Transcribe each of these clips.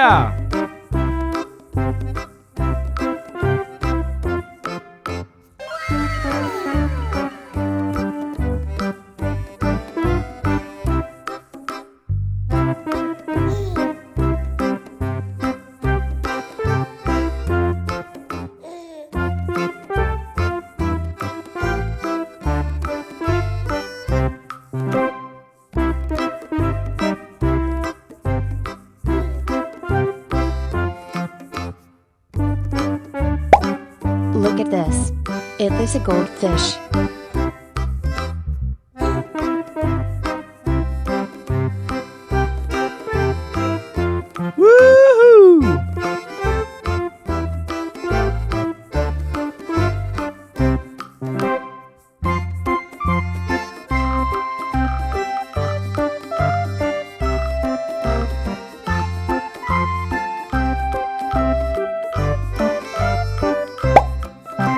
Yeah! Look at this. It is a goldfish. Woohoo!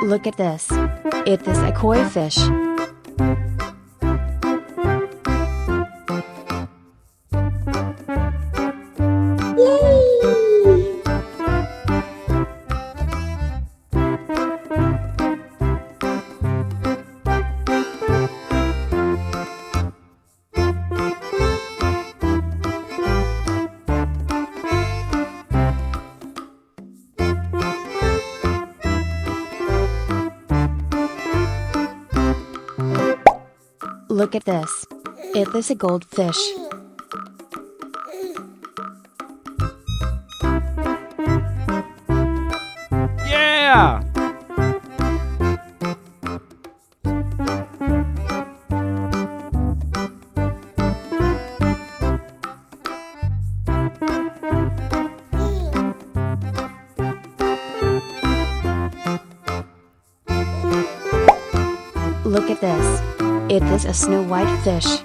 Look at this. It is a koi fish. Look at this. It is a goldfish. Yeah! Look at this. It is a snow white fish.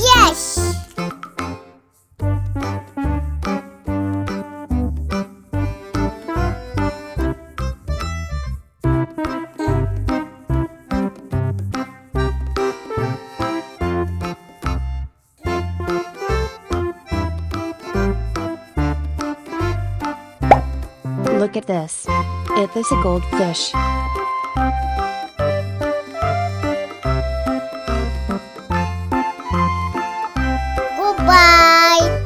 Yes! Look at this. It is a goldfish. Goodbye!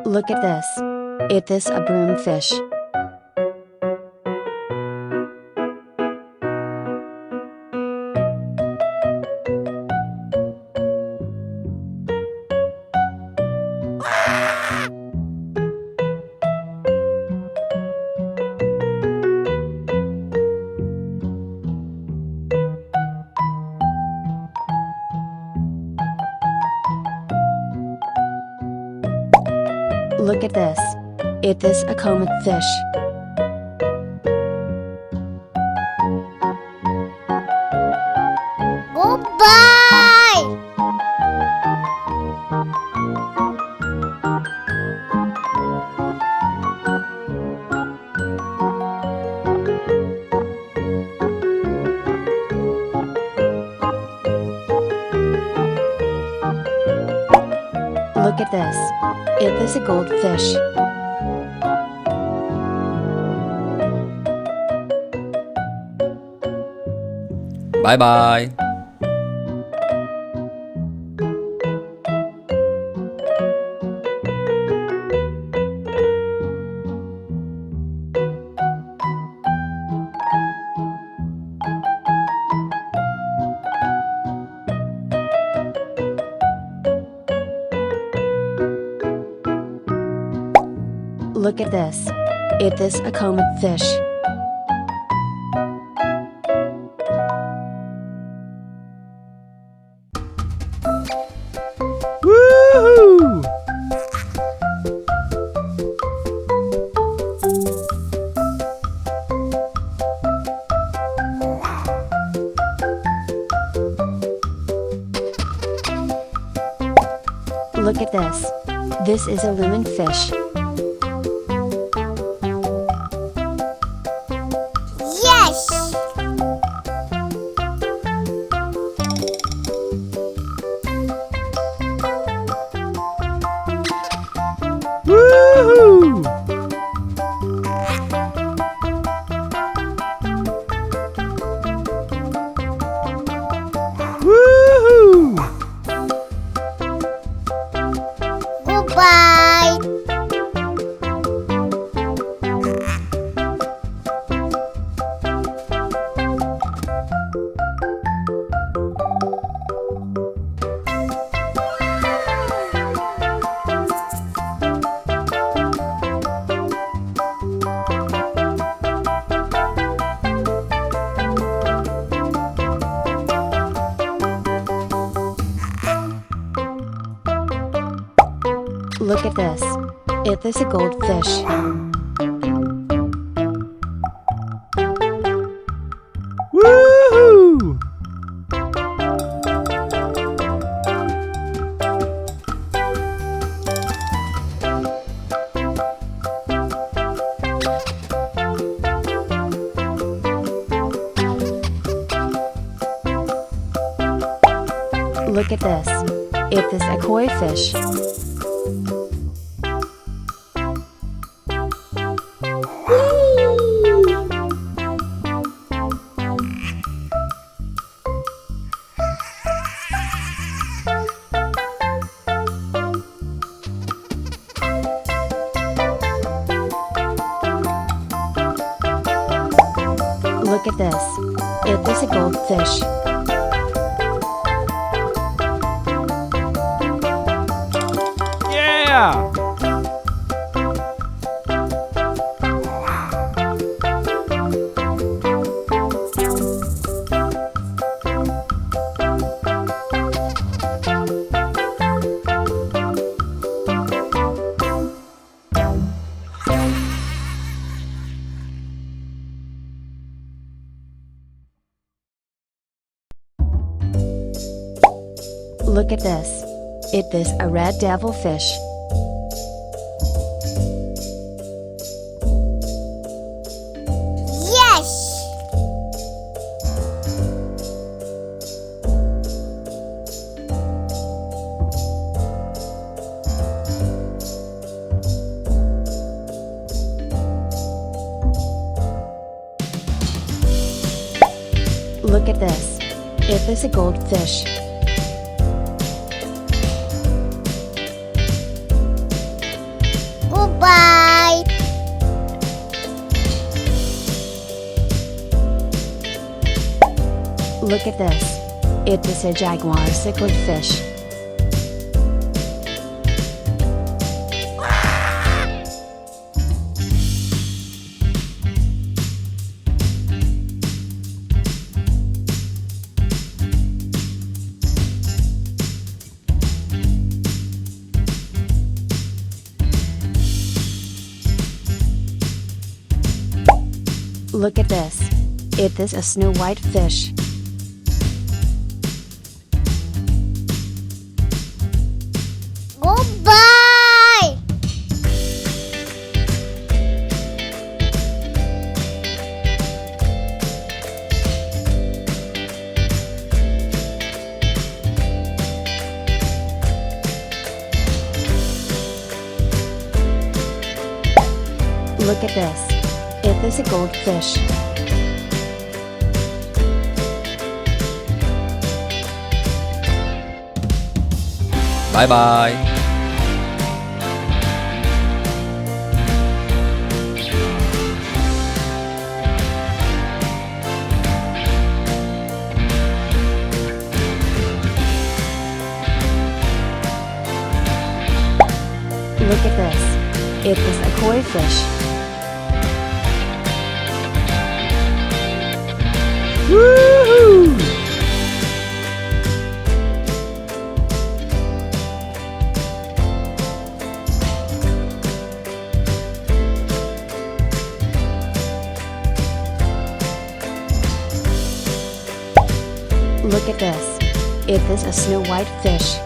Look at this. It is a broomfish. Look at this. It is a comet fish. Goodbye! Look at this. It is a goldfish. Bye bye. Look at this. It is a comet fish. Woohoo! Look at this. This is a Louhan fish. Yes! Woohoo! Woohoo! Goodbye! Look at this. It is a goldfish. Woohoo! Look at this. It is a koi fish. Look at this. It is a goldfish. Yeah! Look at this. It is a red devilfish. Yes! Look at this. It is a goldfish. Goodbye! Look at this. It is a jaguar cichlid fish. Look at this. It is a snow white fish. Goodbye! Look at this. It is a goldfish. Bye bye. Look at this. It is a koi fish. Woohoo! Look at this. It is a snow white fish.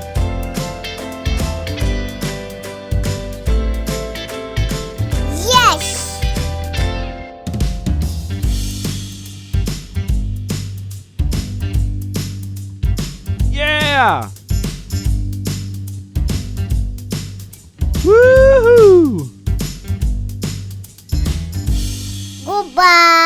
Yeah! Woohoo! Goodbye.